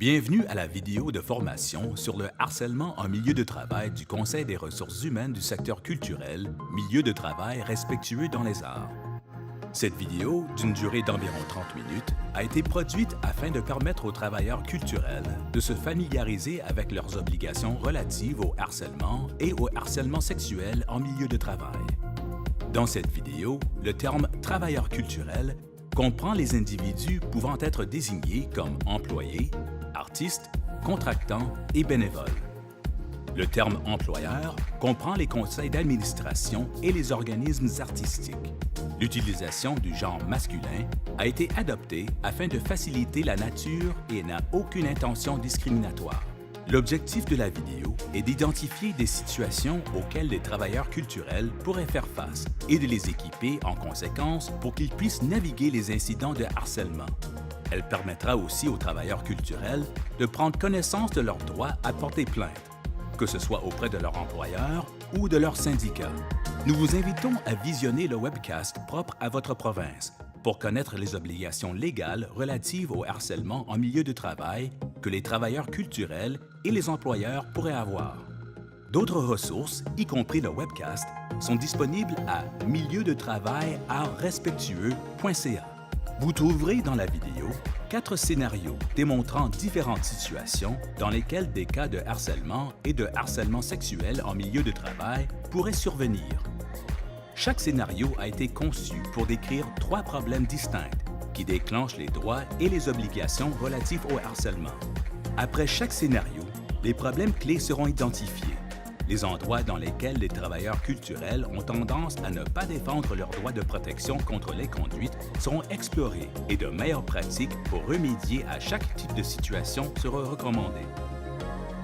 Bienvenue à la vidéo de formation sur le harcèlement en milieu de travail du Conseil des ressources humaines du secteur culturel, milieu de travail respectueux dans les arts. Cette vidéo, d'une durée d'environ 30 minutes, a été produite afin de permettre aux travailleurs culturels de se familiariser avec leurs obligations relatives au harcèlement et au harcèlement sexuel en milieu de travail. Dans cette vidéo, le terme « travailleur culturel » comprend les individus pouvant être désignés comme employés, artistes, contractants et bénévoles. Le terme « employeur » comprend les conseils d'administration et les organismes artistiques. L'utilisation du genre masculin a été adoptée afin de faciliter la nature et n'a aucune intention discriminatoire. L'objectif de la vidéo est d'identifier des situations auxquelles les travailleurs culturels pourraient faire face et de les équiper en conséquence pour qu'ils puissent naviguer les incidents de harcèlement. Elle permettra aussi aux travailleurs culturels de prendre connaissance de leurs droits à porter plainte, que ce soit auprès de leur employeur ou de leur syndicat. Nous vous invitons à visionner le webcast propre à votre province pour connaître les obligations légales relatives au harcèlement en milieu de travail que les travailleurs culturels et les employeurs pourraient avoir. D'autres ressources, y compris le webcast, sont disponibles à milieudetravail-artrespectueux.ca. Vous trouverez dans la vidéo 4 scénarios démontrant différentes situations dans lesquelles des cas de harcèlement et de harcèlement sexuel en milieu de travail pourraient survenir. Chaque scénario a été conçu pour décrire 3 problèmes distincts qui déclenchent les droits et les obligations relatifs au harcèlement. Après chaque scénario, les problèmes clés seront identifiés. Les endroits dans lesquels les travailleurs culturels ont tendance à ne pas défendre leurs droits de protection contre les conduites seront explorés et de meilleures pratiques pour remédier à chaque type de situation seront recommandées.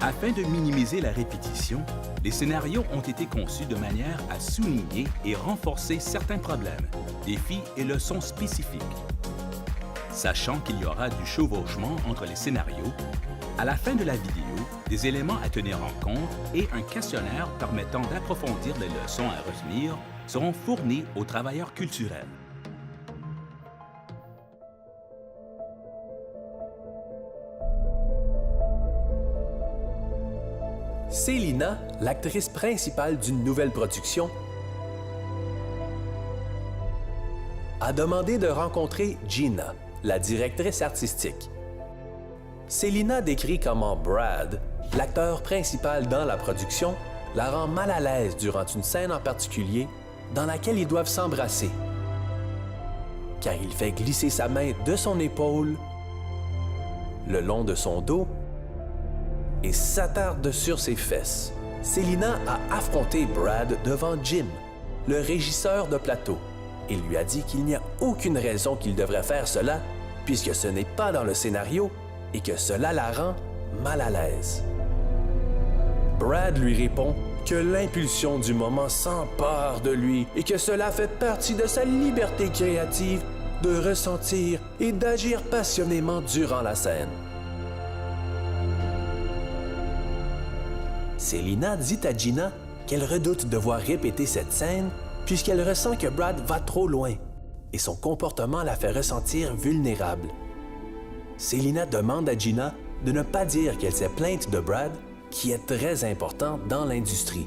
Afin de minimiser la répétition, les scénarios ont été conçus de manière à souligner et renforcer certains problèmes, défis et leçons spécifiques. Sachant qu'il y aura du chevauchement entre les scénarios, à la fin de la vidéo, des éléments à tenir en compte et un questionnaire permettant d'approfondir les leçons à retenir seront fournis aux travailleurs culturels. Célina, l'actrice principale d'une nouvelle production, a demandé de rencontrer Gina, la directrice artistique. Célina décrit comment Brad, l'acteur principal dans la production, la rend mal à l'aise durant une scène en particulier dans laquelle ils doivent s'embrasser, car il fait glisser sa main de son épaule, le long de son dos, et s'attarde sur ses fesses. Célina a affronté Brad devant Jim, le régisseur de plateau, et lui a dit qu'il n'y a aucune raison qu'il devrait faire cela puisque ce n'est pas dans le scénario et que cela la rend mal à l'aise. Brad lui répond que l'impulsion du moment s'empare de lui et que cela fait partie de sa liberté créative de ressentir et d'agir passionnément durant la scène. Célina dit à Gina qu'elle redoute de voir répéter cette scène puisqu'elle ressent que Brad va trop loin et son comportement la fait ressentir vulnérable. Célina demande à Gina de ne pas dire qu'elle s'est plainte de Brad, qui est très important dans l'industrie.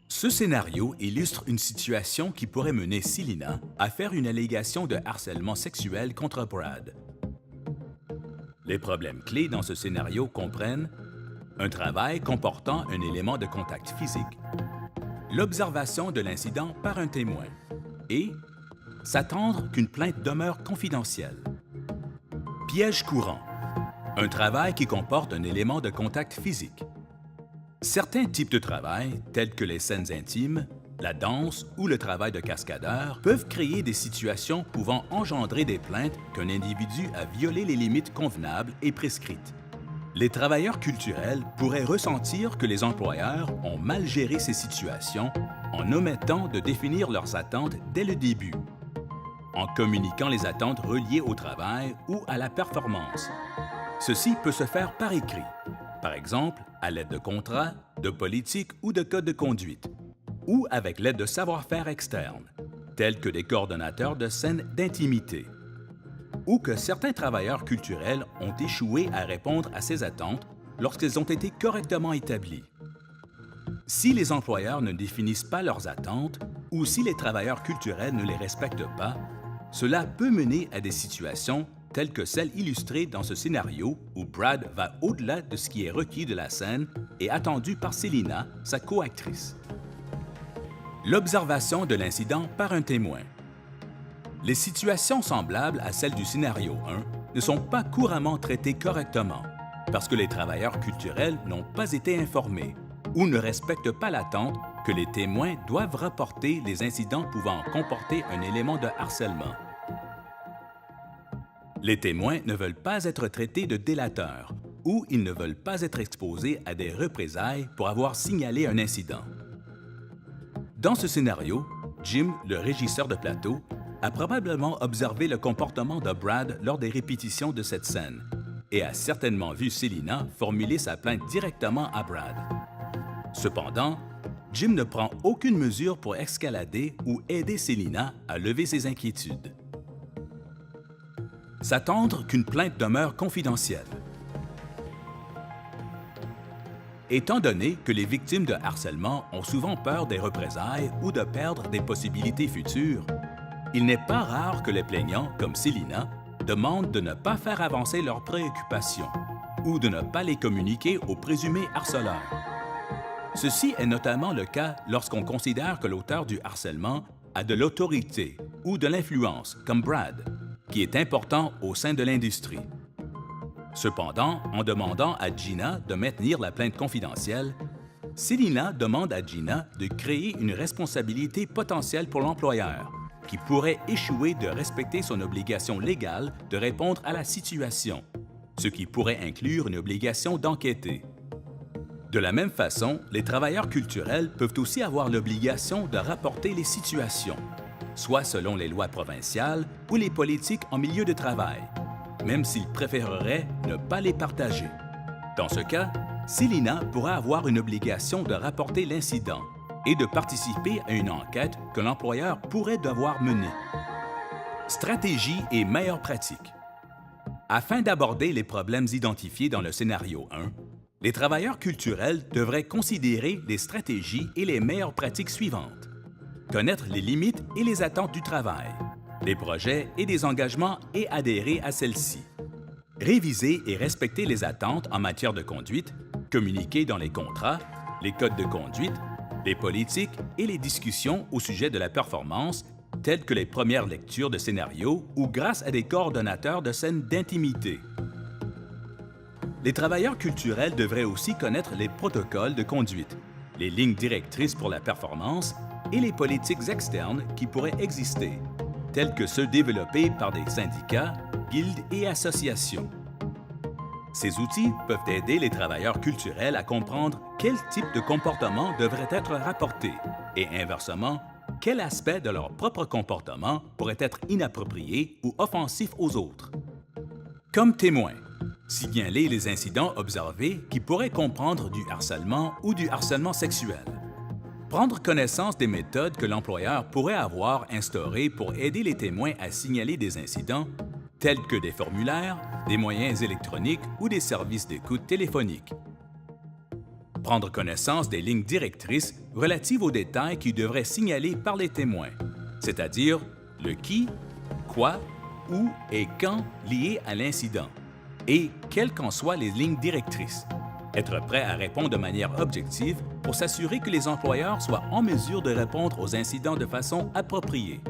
Ce scénario illustre une situation qui pourrait mener Célina à faire une allégation de harcèlement sexuel contre Brad. Les problèmes clés dans ce scénario comprennent un travail comportant un élément de contact physique, l'observation de l'incident par un témoin et s'attendre qu'une plainte demeure confidentielle. Piège courant. Un travail qui comporte un élément de contact physique. Certains types de travail, tels que les scènes intimes, la danse ou le travail de cascadeur, peuvent créer des situations pouvant engendrer des plaintes qu'un individu a violé les limites convenables et prescrites. Les travailleurs culturels pourraient ressentir que les employeurs ont mal géré ces situations en omettant de définir leurs attentes dès le début, en communiquant les attentes reliées au travail ou à la performance. Ceci peut se faire par écrit, par exemple à l'aide de contrats, de politiques ou de codes de conduite, ou avec l'aide de savoir-faire externes, tels que des coordonnateurs de scènes d'intimité, ou que certains travailleurs culturels ont échoué à répondre à ces attentes lorsqu'elles ont été correctement établies. Si les employeurs ne définissent pas leurs attentes ou si les travailleurs culturels ne les respectent pas, cela peut mener à des situations telles que celle illustrée dans ce scénario où Brad va au-delà de ce qui est requis de la scène et attendu par Selina, sa co-actrice. L'observation de l'incident par un témoin. Les situations semblables à celles du scénario 1 ne sont pas couramment traitées correctement parce que les travailleurs culturels n'ont pas été informés ou ne respectent pas l'attente que les témoins doivent rapporter les incidents pouvant comporter un élément de harcèlement. Les témoins ne veulent pas être traités de délateurs ou ils ne veulent pas être exposés à des représailles pour avoir signalé un incident. Dans ce scénario, Jim, le régisseur de plateau, a probablement observé le comportement de Brad lors des répétitions de cette scène et a certainement vu Selina formuler sa plainte directement à Brad. Cependant, Jim ne prend aucune mesure pour escalader ou aider Selina à lever ses inquiétudes. S'attendre qu'une plainte demeure confidentielle. Étant donné que les victimes de harcèlement ont souvent peur des représailles ou de perdre des possibilités futures, il n'est pas rare que les plaignants, comme Selina, demandent de ne pas faire avancer leurs préoccupations ou de ne pas les communiquer aux présumés harceleurs. Ceci est notamment le cas lorsqu'on considère que l'auteur du harcèlement a de l'autorité ou de l'influence, comme Brad, qui est important au sein de l'industrie. Cependant, en demandant à Gina de maintenir la plainte confidentielle, Selina demande à Gina de créer une responsabilité potentielle pour l'employeur, qui pourrait échouer de respecter son obligation légale de répondre à la situation, ce qui pourrait inclure une obligation d'enquêter. De la même façon, les travailleurs culturels peuvent aussi avoir l'obligation de rapporter les situations, soit selon les lois provinciales ou les politiques en milieu de travail, même s'ils préféreraient ne pas les partager. Dans ce cas, Selina pourra avoir une obligation de rapporter l'incident et de participer à une enquête que l'employeur pourrait devoir mener. Stratégie et meilleures pratiques. Afin d'aborder les problèmes identifiés dans le scénario 1, les travailleurs culturels devraient considérer les stratégies et les meilleures pratiques suivantes. Connaître les limites et les attentes du travail, les projets et des engagements et adhérer à celles-ci. Réviser et respecter les attentes en matière de conduite, communiquer dans les contrats, les codes de conduite, les politiques et les discussions au sujet de la performance, telles que les premières lectures de scénarios ou grâce à des coordonnateurs de scènes d'intimité. Les travailleurs culturels devraient aussi connaître les protocoles de conduite, les lignes directrices pour la performance et les politiques externes qui pourraient exister, tels que ceux développés par des syndicats, guildes et associations. Ces outils peuvent aider les travailleurs culturels à comprendre quel type de comportement devrait être rapporté et inversement, quel aspect de leur propre comportement pourrait être inapproprié ou offensif aux autres. Comme témoin, signaler les incidents observés qui pourraient comprendre du harcèlement ou du harcèlement sexuel. Prendre connaissance des méthodes que l'employeur pourrait avoir instaurées pour aider les témoins à signaler des incidents, tels que des formulaires, des moyens électroniques ou des services d'écoute téléphonique. Prendre connaissance des lignes directrices relatives aux détails qui devraient signaler par les témoins, c'est-à-dire le qui, quoi, où et quand lié à l'incident, et quelles qu'en soient les lignes directrices. Être prêt à répondre de manière objective pour s'assurer que les employeurs soient en mesure de répondre aux incidents de façon appropriée.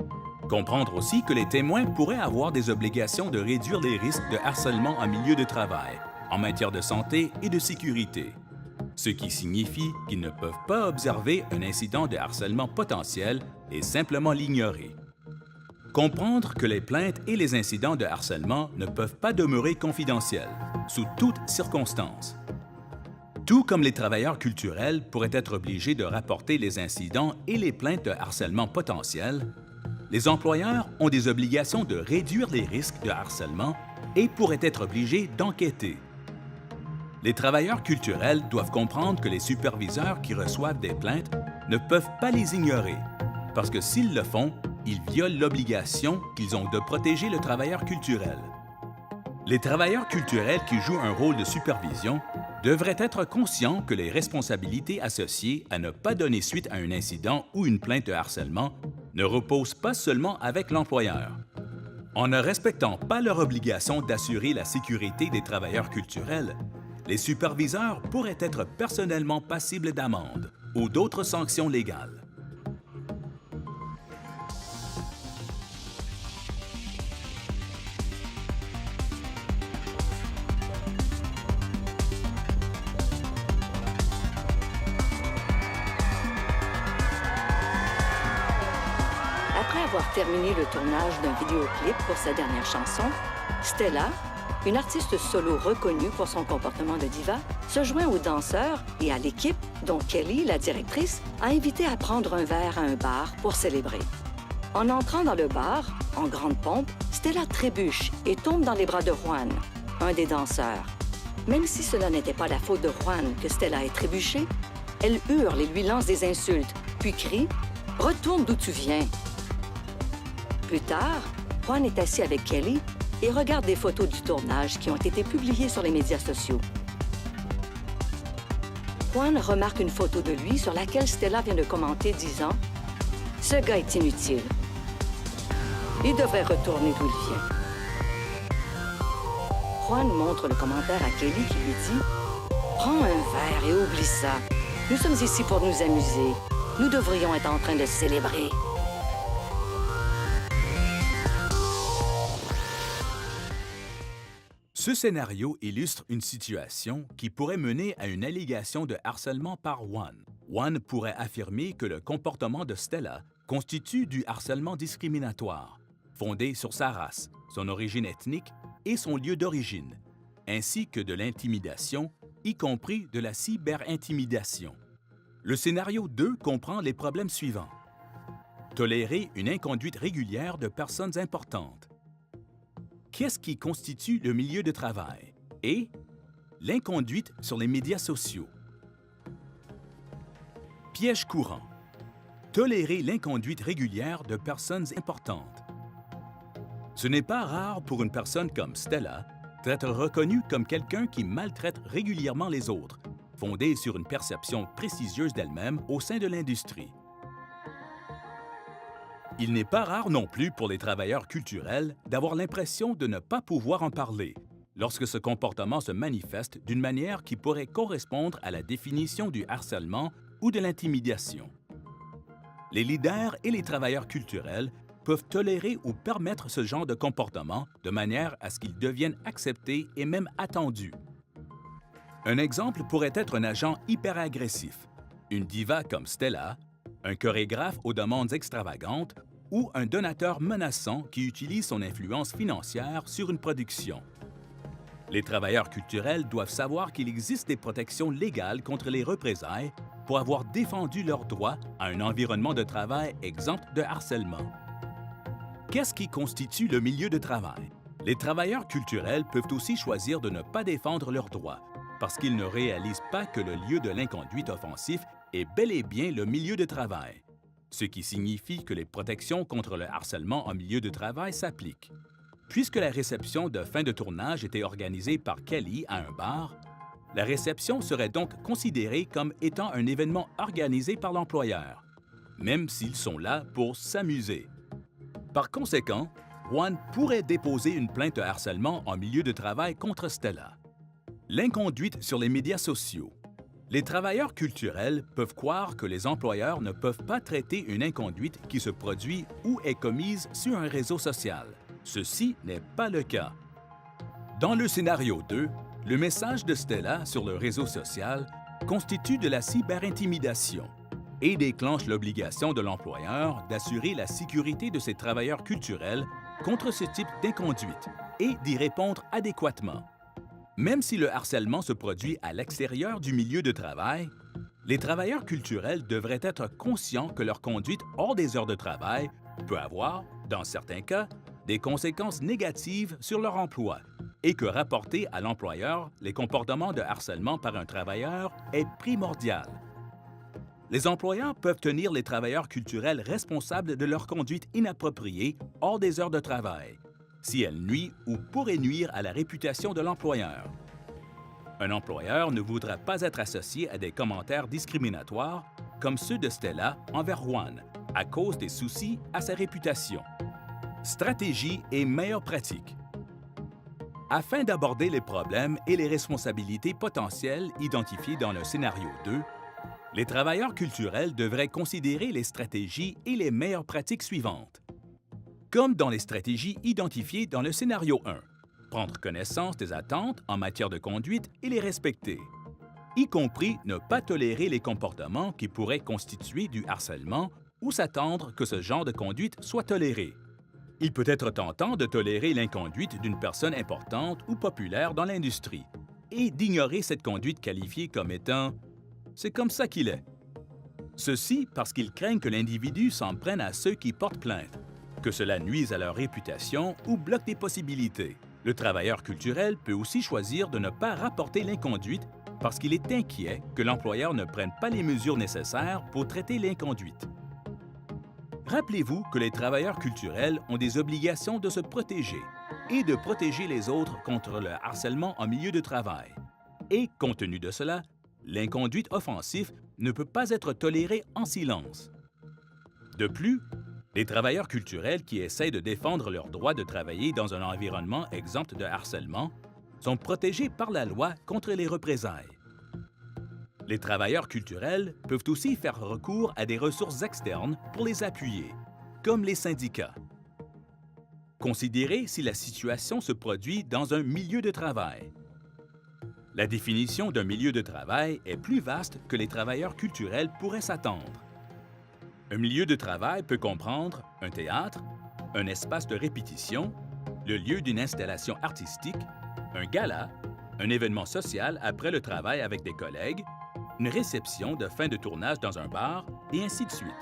Comprendre aussi que les témoins pourraient avoir des obligations de réduire les risques de harcèlement en milieu de travail, en matière de santé et de sécurité, ce qui signifie qu'ils ne peuvent pas observer un incident de harcèlement potentiel et simplement l'ignorer. Comprendre que les plaintes et les incidents de harcèlement ne peuvent pas demeurer confidentiels, sous toutes circonstances. Tout comme les travailleurs culturels pourraient être obligés de rapporter les incidents et les plaintes de harcèlement potentiels, les employeurs ont des obligations de réduire les risques de harcèlement et pourraient être obligés d'enquêter. Les travailleurs culturels doivent comprendre que les superviseurs qui reçoivent des plaintes ne peuvent pas les ignorer, parce que s'ils le font, ils violent l'obligation qu'ils ont de protéger le travailleur culturel. Les travailleurs culturels qui jouent un rôle de supervision devraient être conscients que les responsabilités associées à ne pas donner suite à un incident ou une plainte de harcèlement ne reposent pas seulement avec l'employeur. En ne respectant pas leur obligation d'assurer la sécurité des travailleurs culturels, les superviseurs pourraient être personnellement passibles d'amende ou d'autres sanctions légales. Après avoir terminé le tournage d'un vidéoclip pour sa dernière chanson, Stella, une artiste solo reconnue pour son comportement de diva, se joint aux danseurs et à l'équipe dont Kelly, la directrice, a invité à prendre un verre à un bar pour célébrer. En entrant dans le bar, en grande pompe, Stella trébuche et tombe dans les bras de Juan, un des danseurs. Même si cela n'était pas la faute de Juan que Stella ait trébuché, elle hurle et lui lance des insultes, puis crie « Retourne d'où tu viens ». Plus tard, Juan est assis avec Kelly et regarde des photos du tournage qui ont été publiées sur les médias sociaux. Juan remarque une photo de lui sur laquelle Stella vient de commenter disant « Ce gars est inutile. Il devrait retourner d'où il vient. » Juan montre le commentaire à Kelly qui lui dit « Prends un verre et oublie ça. Nous sommes ici pour nous amuser. Nous devrions être en train de célébrer. » Ce scénario illustre une situation qui pourrait mener à une allégation de harcèlement par Juan. Juan pourrait affirmer que le comportement de Stella constitue du harcèlement discriminatoire, fondé sur sa race, son origine ethnique et son lieu d'origine, ainsi que de l'intimidation, y compris de la cyberintimidation. Le scénario 2 comprend les problèmes suivants. Tolérer une inconduite régulière de personnes importantes. Qu'est-ce qui constitue le milieu de travail? Et l'inconduite sur les médias sociaux. Piège courant. Tolérer l'inconduite régulière de personnes importantes. Ce n'est pas rare pour une personne comme Stella d'être reconnue comme quelqu'un qui maltraite régulièrement les autres, fondée sur une perception prestigieuse d'elle-même au sein de l'industrie. Il n'est pas rare non plus pour les travailleurs culturels d'avoir l'impression de ne pas pouvoir en parler lorsque ce comportement se manifeste d'une manière qui pourrait correspondre à la définition du harcèlement ou de l'intimidation. Les leaders et les travailleurs culturels peuvent tolérer ou permettre ce genre de comportement de manière à ce qu'il devienne accepté et même attendu. Un exemple pourrait être un agent hyperagressif, une diva comme Stella, un chorégraphe aux demandes extravagantes ou un donateur menaçant qui utilise son influence financière sur une production. Les travailleurs culturels doivent savoir qu'il existe des protections légales contre les représailles pour avoir défendu leurs droits à un environnement de travail exempt de harcèlement. Qu'est-ce qui constitue le milieu de travail? Les travailleurs culturels peuvent aussi choisir de ne pas défendre leurs droits parce qu'ils ne réalisent pas que le lieu de l'inconduite offensif est bel et bien le milieu de travail, ce qui signifie que les protections contre le harcèlement en milieu de travail s'appliquent. Puisque la réception de fin de tournage était organisée par Kelly à un bar, la réception serait donc considérée comme étant un événement organisé par l'employeur, même s'ils sont là pour s'amuser. Par conséquent, Juan pourrait déposer une plainte de harcèlement en milieu de travail contre Stella. L'inconduite sur les médias sociaux. Les travailleurs culturels peuvent croire que les employeurs ne peuvent pas traiter une inconduite qui se produit ou est commise sur un réseau social. Ceci n'est pas le cas. Dans le scénario 2, le message de Stella sur le réseau social constitue de la cyberintimidation et déclenche l'obligation de l'employeur d'assurer la sécurité de ses travailleurs culturels contre ce type d'inconduite et d'y répondre adéquatement. Même si le harcèlement se produit à l'extérieur du milieu de travail, les travailleurs culturels devraient être conscients que leur conduite hors des heures de travail peut avoir, dans certains cas, des conséquences négatives sur leur emploi et que rapporter à l'employeur les comportements de harcèlement par un travailleur est primordial. Les employeurs peuvent tenir les travailleurs culturels responsables de leur conduite inappropriée hors des heures de travail, si elle nuit ou pourrait nuire à la réputation de l'employeur. Un employeur ne voudra pas être associé à des commentaires discriminatoires comme ceux de Stella envers Juan à cause des soucis à sa réputation. Stratégie et meilleures pratiques. Afin d'aborder les problèmes et les responsabilités potentielles identifiées dans le scénario 2, les travailleurs culturels devraient considérer les stratégies et les meilleures pratiques suivantes. Comme dans les stratégies identifiées dans le scénario 1, prendre connaissance des attentes en matière de conduite et les respecter, y compris ne pas tolérer les comportements qui pourraient constituer du harcèlement ou s'attendre que ce genre de conduite soit toléré. Il peut être tentant de tolérer l'inconduite d'une personne importante ou populaire dans l'industrie et d'ignorer cette conduite qualifiée comme étant « c'est comme ça qu'il est ». Ceci parce qu'ils craignent que l'individu s'en prenne à ceux qui portent plainte, que cela nuise à leur réputation ou bloque des possibilités. Le travailleur culturel peut aussi choisir de ne pas rapporter l'inconduite parce qu'il est inquiet que l'employeur ne prenne pas les mesures nécessaires pour traiter l'inconduite. Rappelez-vous que les travailleurs culturels ont des obligations de se protéger et de protéger les autres contre le harcèlement en milieu de travail. Et, compte tenu de cela, l'inconduite offensive ne peut pas être tolérée en silence. De plus, les travailleurs culturels qui essaient de défendre leur droit de travailler dans un environnement exempt de harcèlement sont protégés par la loi contre les représailles. Les travailleurs culturels peuvent aussi faire recours à des ressources externes pour les appuyer, comme les syndicats. Considérez si la situation se produit dans un milieu de travail. La définition d'un milieu de travail est plus vaste que les travailleurs culturels pourraient s'attendre. Un milieu de travail peut comprendre un théâtre, un espace de répétition, le lieu d'une installation artistique, un gala, un événement social après le travail avec des collègues, une réception de fin de tournage dans un bar, et ainsi de suite.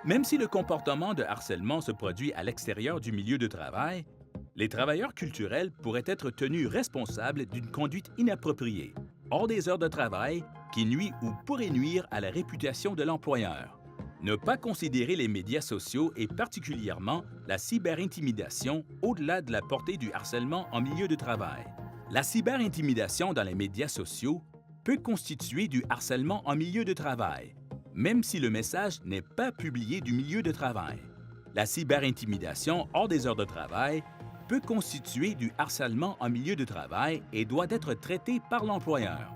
Même si le comportement de harcèlement se produit à l'extérieur du milieu de travail, les travailleurs culturels pourraient être tenus responsables d'une conduite inappropriée, hors des heures de travail, qui nuit ou pourrait nuire à la réputation de l'employeur. Ne pas considérer les médias sociaux et particulièrement la cyberintimidation au-delà de la portée du harcèlement en milieu de travail. La cyberintimidation dans les médias sociaux peut constituer du harcèlement en milieu de travail, même si le message n'est pas publié du milieu de travail. La cyberintimidation hors des heures de travail peut constituer du harcèlement en milieu de travail et doit être traité par l'employeur.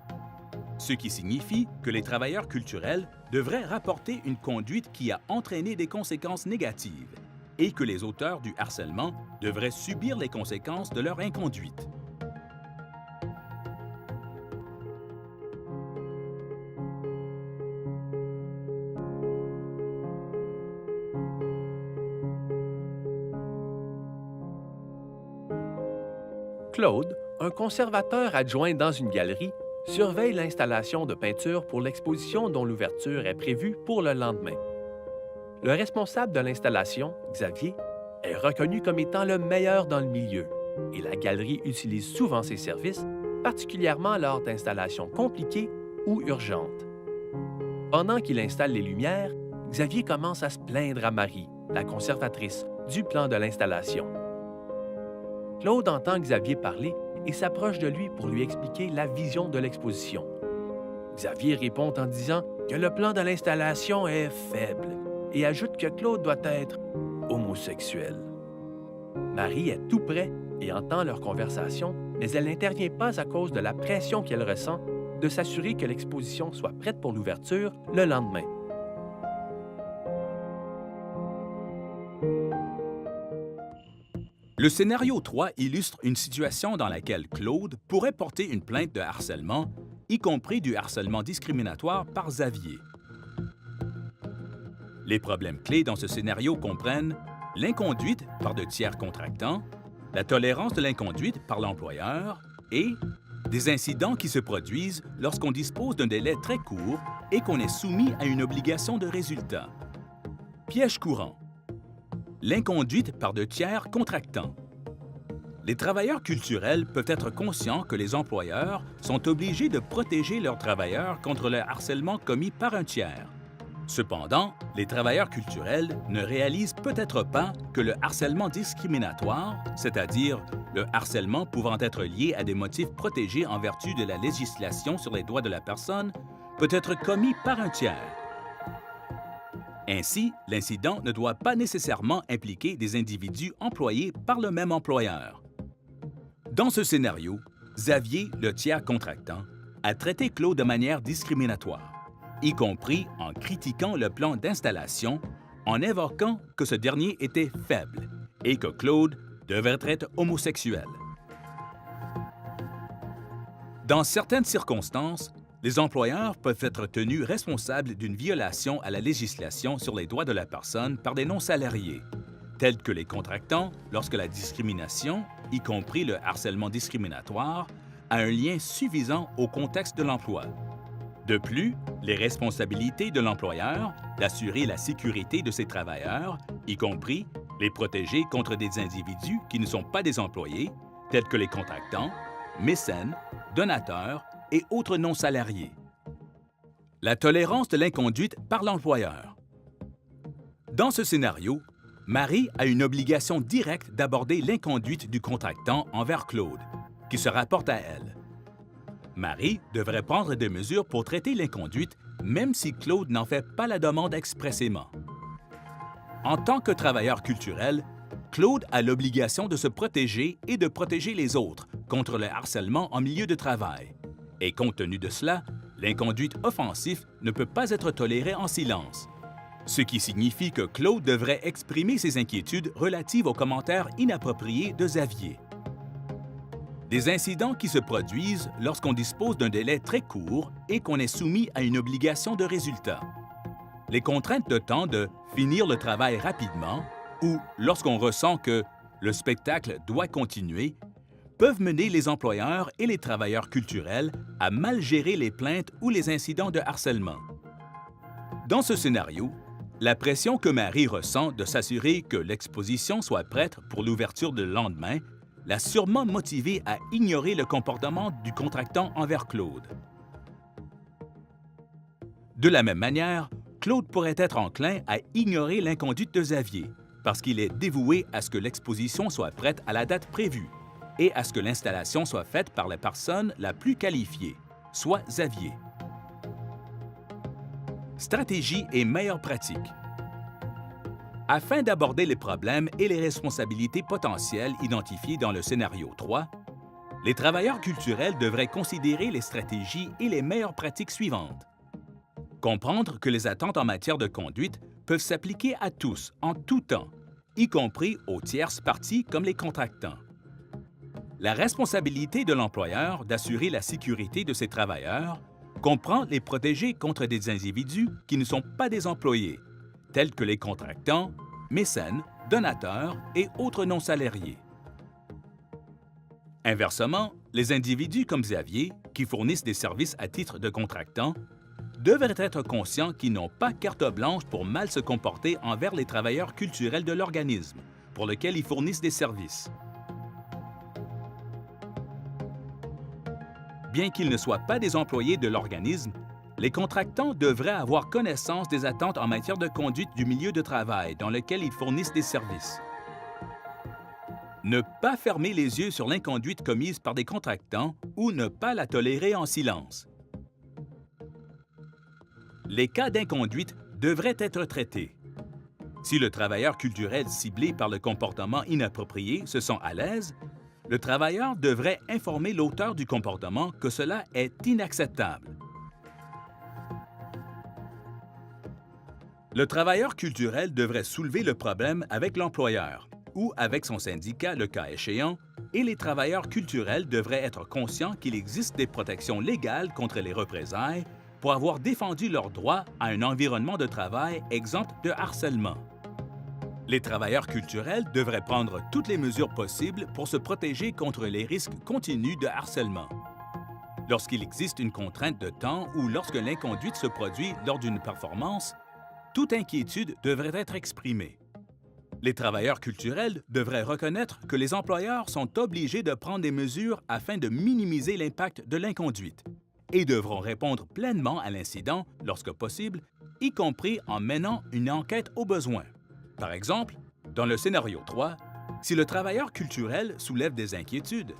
Ce qui signifie que les travailleurs culturels devraient rapporter une conduite qui a entraîné des conséquences négatives et que les auteurs du harcèlement devraient subir les conséquences de leur inconduite. Claude, un conservateur adjoint dans une galerie, surveille l'installation de peinture pour l'exposition dont l'ouverture est prévue pour le lendemain. Le responsable de l'installation, Xavier, est reconnu comme étant le meilleur dans le milieu et la galerie utilise souvent ses services, particulièrement lors d'installations compliquées ou urgentes. Pendant qu'il installe les lumières, Xavier commence à se plaindre à Marie, la conservatrice, du plan de l'installation. Claude entend Xavier parler et s'approche de lui pour lui expliquer la vision de l'exposition. Xavier répond en disant que le plan de l'installation est faible et ajoute que Claude doit être homosexuel. Marie est tout près et entend leur conversation, mais elle n'intervient pas à cause de la pression qu'elle ressent de s'assurer que l'exposition soit prête pour l'ouverture le lendemain. Le scénario 3 illustre une situation dans laquelle Claude pourrait porter une plainte de harcèlement, y compris du harcèlement discriminatoire par Xavier. Les problèmes clés dans ce scénario comprennent l'inconduite par de tiers contractants, la tolérance de l'inconduite par l'employeur et des incidents qui se produisent lorsqu'on dispose d'un délai très court et qu'on est soumis à une obligation de résultat. Piège courant. L'inconduite par de tiers contractants. Les travailleurs culturels peuvent être conscients que les employeurs sont obligés de protéger leurs travailleurs contre le harcèlement commis par un tiers. Cependant, les travailleurs culturels ne réalisent peut-être pas que le harcèlement discriminatoire, c'est-à-dire le harcèlement pouvant être lié à des motifs protégés en vertu de la législation sur les droits de la personne, peut être commis par un tiers. Ainsi, l'incident ne doit pas nécessairement impliquer des individus employés par le même employeur. Dans ce scénario, Xavier, le tiers contractant, a traité Claude de manière discriminatoire, y compris en critiquant le plan d'installation, en invoquant que ce dernier était faible et que Claude devrait être homosexuel. Dans certaines circonstances, les employeurs peuvent être tenus responsables d'une violation à la législation sur les droits de la personne par des non-salariés, tels que les contractants lorsque la discrimination, y compris le harcèlement discriminatoire, a un lien suffisant au contexte de l'emploi. De plus, les responsabilités de l'employeur d'assurer la sécurité de ses travailleurs, y compris les protéger contre des individus qui ne sont pas des employés, tels que les contractants, mécènes, donateurs et autres non-salariés. La tolérance de l'inconduite par l'employeur. Dans ce scénario, Marie a une obligation directe d'aborder l'inconduite du contractant envers Claude, qui se rapporte à elle. Marie devrait prendre des mesures pour traiter l'inconduite, même si Claude n'en fait pas la demande expressément. En tant que travailleur culturel, Claude a l'obligation de se protéger et de protéger les autres contre le harcèlement en milieu de travail. Et compte tenu de cela, l'inconduite offensive ne peut pas être tolérée en silence. Ce qui signifie que Claude devrait exprimer ses inquiétudes relatives aux commentaires inappropriés de Xavier. Des incidents qui se produisent lorsqu'on dispose d'un délai très court et qu'on est soumis à une obligation de résultat. Les contraintes de temps de finir le travail rapidement ou lorsqu'on ressent que le spectacle doit continuer peuvent mener les employeurs et les travailleurs culturels à mal gérer les plaintes ou les incidents de harcèlement. Dans ce scénario, la pression que Marie ressent de s'assurer que l'exposition soit prête pour l'ouverture le lendemain l'a sûrement motivée à ignorer le comportement du contractant envers Claude. De la même manière, Claude pourrait être enclin à ignorer l'inconduite de Xavier parce qu'il est dévoué à ce que l'exposition soit prête à la date prévue et à ce que l'installation soit faite par la personne la plus qualifiée, soit Xavier. Stratégie et meilleures pratiques. Afin d'aborder les problèmes et les responsabilités potentielles identifiées dans le scénario 3, les travailleurs culturels devraient considérer les stratégies et les meilleures pratiques suivantes. Comprendre que les attentes en matière de conduite peuvent s'appliquer à tous, en tout temps, y compris aux tierces parties comme les contractants. La responsabilité de l'employeur d'assurer la sécurité de ses travailleurs comprend les protéger contre des individus qui ne sont pas des employés, tels que les contractants, mécènes, donateurs et autres non-salariés. Inversement, les individus comme Xavier, qui fournissent des services à titre de contractants, devraient être conscients qu'ils n'ont pas carte blanche pour mal se comporter envers les travailleurs culturels de l'organisme, pour lequel ils fournissent des services. Bien qu'ils ne soient pas des employés de l'organisme, les contractants devraient avoir connaissance des attentes en matière de conduite du milieu de travail dans lequel ils fournissent des services. Ne pas fermer les yeux sur l'inconduite commise par des contractants ou ne pas la tolérer en silence. Les cas d'inconduite devraient être traités. Si le travailleur culturel ciblé par le comportement inapproprié se sent à l'aise, le travailleur devrait informer l'auteur du comportement que cela est inacceptable. Le travailleur culturel devrait soulever le problème avec l'employeur ou avec son syndicat le cas échéant, et les travailleurs culturels devraient être conscients qu'il existe des protections légales contre les représailles pour avoir défendu leur droit à un environnement de travail exempt de harcèlement. Les travailleurs culturels devraient prendre toutes les mesures possibles pour se protéger contre les risques continus de harcèlement. Lorsqu'il existe une contrainte de temps ou lorsque l'inconduite se produit lors d'une performance, toute inquiétude devrait être exprimée. Les travailleurs culturels devraient reconnaître que les employeurs sont obligés de prendre des mesures afin de minimiser l'impact de l'inconduite et devront répondre pleinement à l'incident lorsque possible, y compris en menant une enquête au besoin. Par exemple, dans le scénario 3, si le travailleur culturel soulève des inquiétudes,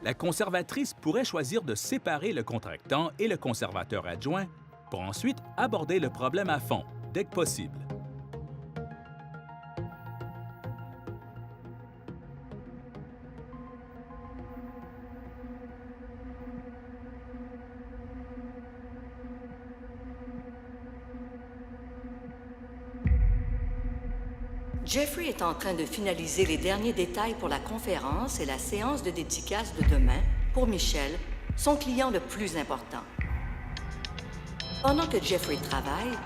la conservatrice pourrait choisir de séparer le contractant et le conservateur adjoint pour ensuite aborder le problème à fond, dès que possible. Jeffrey est en train de finaliser les derniers détails pour la conférence et la séance de dédicace de demain pour Michel, son client le plus important. Pendant que Jeffrey travaille,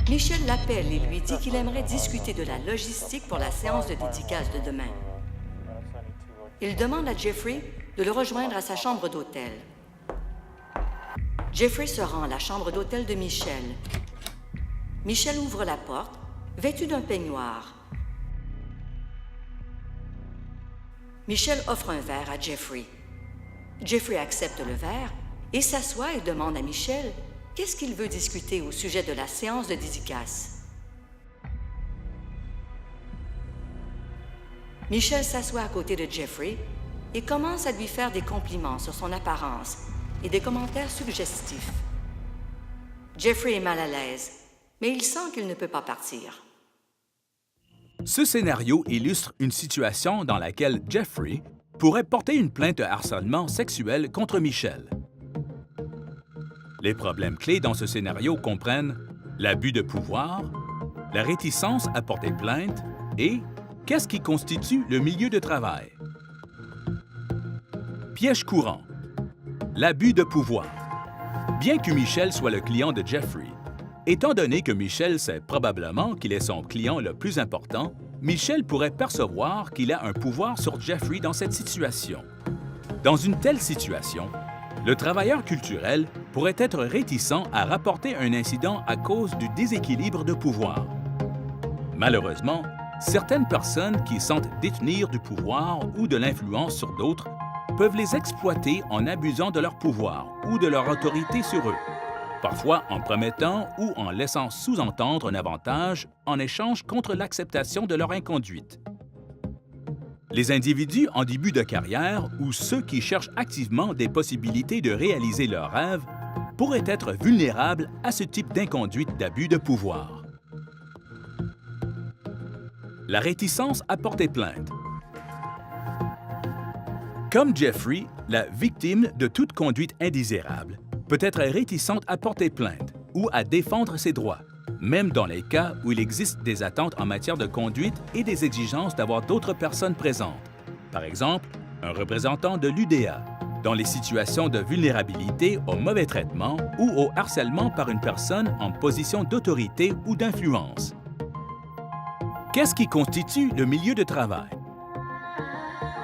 Michel l'appelle et lui dit qu'il aimerait discuter de la logistique pour la séance de dédicace de demain. Il demande à Jeffrey de le rejoindre à sa chambre d'hôtel. Jeffrey se rend à la chambre d'hôtel de Michel. Michel ouvre la porte, vêtu d'un peignoir. Michel offre un verre à Jeffrey. Jeffrey accepte le verre et s'assoit et demande à Michel qu'est-ce qu'il veut discuter au sujet de la séance de dédicace. Michel s'assoit à côté de Jeffrey et commence à lui faire des compliments sur son apparence et des commentaires suggestifs. Jeffrey est mal à l'aise, mais il sent qu'il ne peut pas partir. Ce scénario illustre une situation dans laquelle Jeffrey pourrait porter une plainte de harcèlement sexuel contre Michel. Les problèmes clés dans ce scénario comprennent l'abus de pouvoir, la réticence à porter plainte et qu'est-ce qui constitue le milieu de travail. Piège courant. L'abus de pouvoir. Bien que Michel soit le client de Jeffrey, étant donné que Michel sait probablement qu'il est son client le plus important, Michel pourrait percevoir qu'il a un pouvoir sur Jeffrey dans cette situation. Dans une telle situation, le travailleur culturel pourrait être réticent à rapporter un incident à cause du déséquilibre de pouvoir. Malheureusement, certaines personnes qui sentent détenir du pouvoir ou de l'influence sur d'autres peuvent les exploiter en abusant de leur pouvoir ou de leur autorité sur eux, parfois en promettant ou en laissant sous-entendre un avantage en échange contre l'acceptation de leur inconduite. Les individus en début de carrière ou ceux qui cherchent activement des possibilités de réaliser leurs rêves pourraient être vulnérables à ce type d'inconduite d'abus de pouvoir. La réticence à porter plainte. Comme Jeffrey, la victime de toute conduite indésirable peut être réticente à porter plainte ou à défendre ses droits, même dans les cas où il existe des attentes en matière de conduite et des exigences d'avoir d'autres personnes présentes. Par exemple, un représentant de l'UDA, dans les situations de vulnérabilité au mauvais traitement ou au harcèlement par une personne en position d'autorité ou d'influence. Qu'est-ce qui constitue le milieu de travail?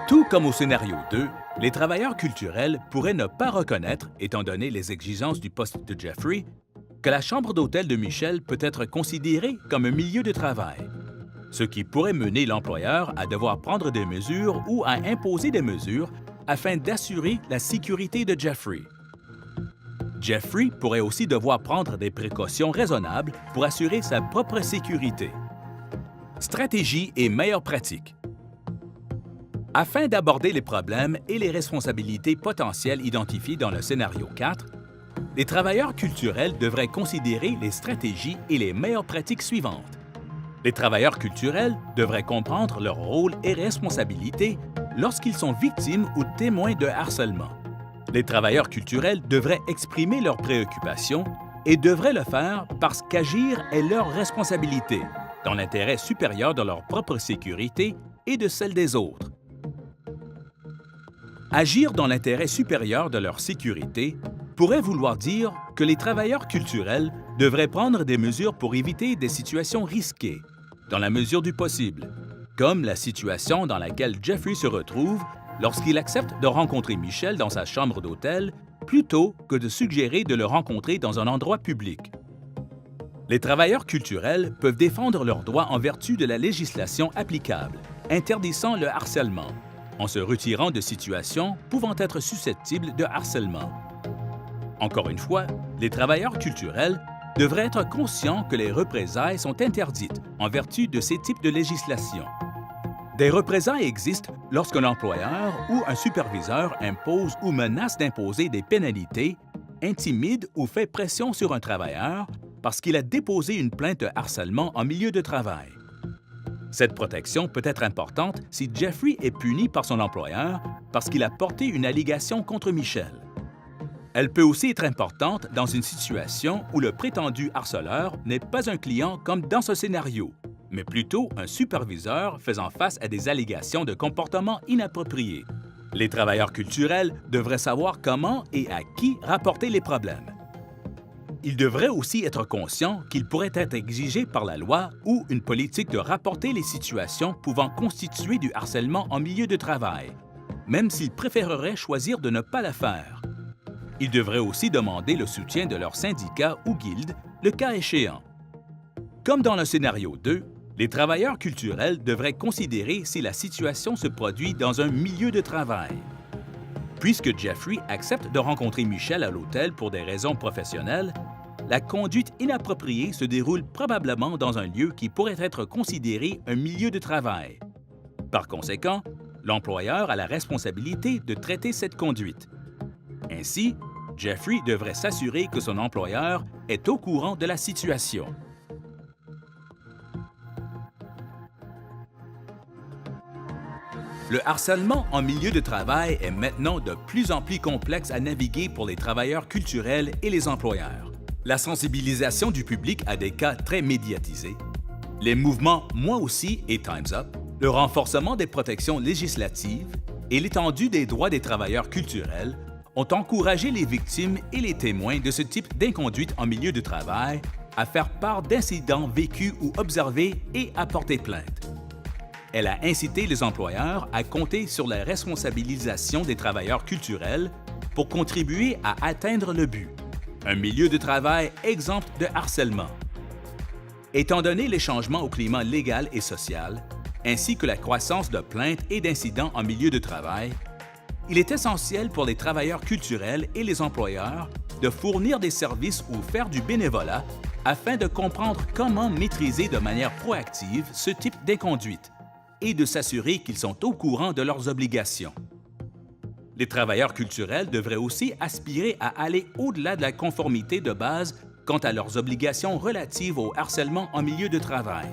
Tout comme au scénario 2, les travailleurs culturels pourraient ne pas reconnaître, étant donné les exigences du poste de Jeffrey, que la chambre d'hôtel de Michel peut être considérée comme un milieu de travail, ce qui pourrait mener l'employeur à devoir prendre des mesures ou à imposer des mesures afin d'assurer la sécurité de Jeffrey. Jeffrey pourrait aussi devoir prendre des précautions raisonnables pour assurer sa propre sécurité. Stratégie et meilleures pratiques. Afin d'aborder les problèmes et les responsabilités potentielles identifiées dans le scénario 4, les travailleurs culturels devraient considérer les stratégies et les meilleures pratiques suivantes. Les travailleurs culturels devraient comprendre leur rôle et responsabilités lorsqu'ils sont victimes ou témoins de harcèlement. Les travailleurs culturels devraient exprimer leurs préoccupations et devraient le faire parce qu'agir est leur responsabilité, dans l'intérêt supérieur de leur propre sécurité et de celle des autres. Agir dans l'intérêt supérieur de leur sécurité pourrait vouloir dire que les travailleurs culturels devraient prendre des mesures pour éviter des situations risquées, dans la mesure du possible, comme la situation dans laquelle Jeffrey se retrouve lorsqu'il accepte de rencontrer Michel dans sa chambre d'hôtel plutôt que de suggérer de le rencontrer dans un endroit public. Les travailleurs culturels peuvent défendre leurs droits en vertu de la législation applicable, interdisant le harcèlement, en se retirant de situations pouvant être susceptibles de harcèlement. Encore une fois, les travailleurs culturels devrait être conscient que les représailles sont interdites en vertu de ces types de législation. Des représailles existent lorsqu'un employeur ou un superviseur impose ou menace d'imposer des pénalités, intimide ou fait pression sur un travailleur parce qu'il a déposé une plainte de harcèlement en milieu de travail. Cette protection peut être importante si Jeffrey est puni par son employeur parce qu'il a porté une allégation contre Michelle. Elle peut aussi être importante dans une situation où le prétendu harceleur n'est pas un client comme dans ce scénario, mais plutôt un superviseur faisant face à des allégations de comportement inapproprié. Les travailleurs culturels devraient savoir comment et à qui rapporter les problèmes. Ils devraient aussi être conscients qu'ils pourraient être exigés par la loi ou une politique de rapporter les situations pouvant constituer du harcèlement en milieu de travail, même s'ils préféreraient choisir de ne pas le faire. Ils devraient aussi demander le soutien de leur syndicat ou guilde, le cas échéant. Comme dans le scénario 2, les travailleurs culturels devraient considérer si la situation se produit dans un milieu de travail. Puisque Jeffrey accepte de rencontrer Michelle à l'hôtel pour des raisons professionnelles, la conduite inappropriée se déroule probablement dans un lieu qui pourrait être considéré un milieu de travail. Par conséquent, l'employeur a la responsabilité de traiter cette conduite. Ainsi, Jeffrey devrait s'assurer que son employeur est au courant de la situation. Le harcèlement en milieu de travail est maintenant de plus en plus complexe à naviguer pour les travailleurs culturels et les employeurs. La sensibilisation du public à des cas très médiatisés, les mouvements « Moi aussi » et « Time's Up », le renforcement des protections législatives et l'étendue des droits des travailleurs culturels ont encouragé les victimes et les témoins de ce type d'inconduite en milieu de travail à faire part d'incidents vécus ou observés et à porter plainte. Elle a incité les employeurs à compter sur la responsabilisation des travailleurs culturels pour contribuer à atteindre le but, un milieu de travail exempt de harcèlement. Étant donné les changements au climat légal et social, ainsi que la croissance de plaintes et d'incidents en milieu de travail, il est essentiel pour les travailleurs culturels et les employeurs de fournir des services ou faire du bénévolat afin de comprendre comment maîtriser de manière proactive ce type d'inconduite et de s'assurer qu'ils sont au courant de leurs obligations. Les travailleurs culturels devraient aussi aspirer à aller au-delà de la conformité de base quant à leurs obligations relatives au harcèlement en milieu de travail.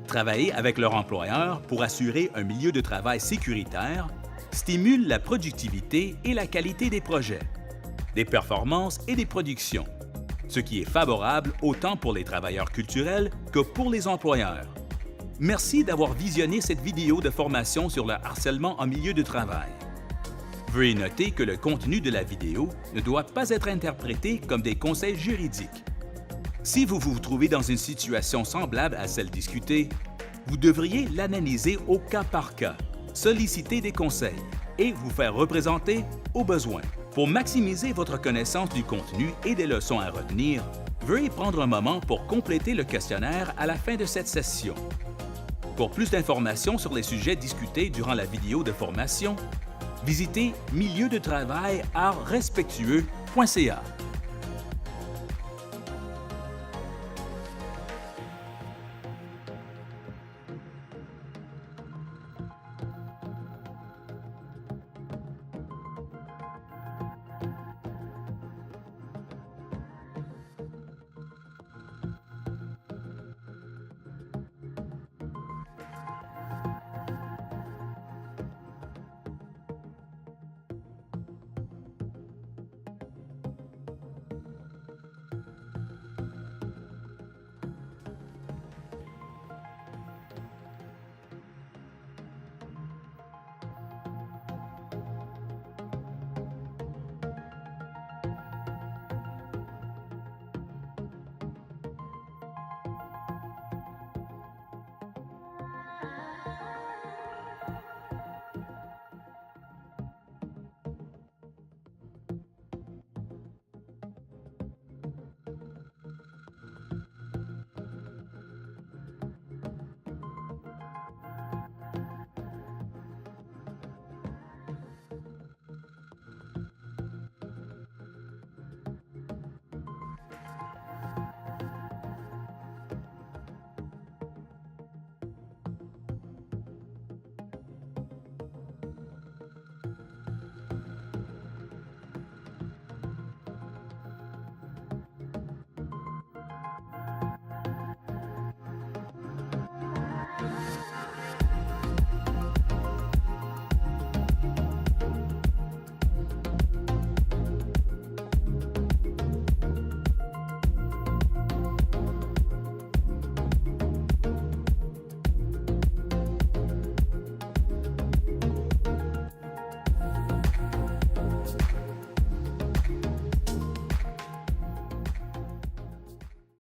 Travailler avec leur employeur pour assurer un milieu de travail sécuritaire stimule la productivité et la qualité des projets, des performances et des productions, ce qui est favorable autant pour les travailleurs culturels que pour les employeurs. Merci d'avoir visionné cette vidéo de formation sur le harcèlement en milieu de travail. Veuillez noter que le contenu de la vidéo ne doit pas être interprété comme des conseils juridiques. Si vous vous trouvez dans une situation semblable à celle discutée, vous devriez l'analyser au cas par cas, solliciter des conseils et vous faire représenter au besoin. Pour maximiser votre connaissance du contenu et des leçons à retenir, veuillez prendre un moment pour compléter le questionnaire à la fin de cette session. Pour plus d'informations sur les sujets discutés durant la vidéo de formation, visitez milieudetravail-artsrespectueux.ca.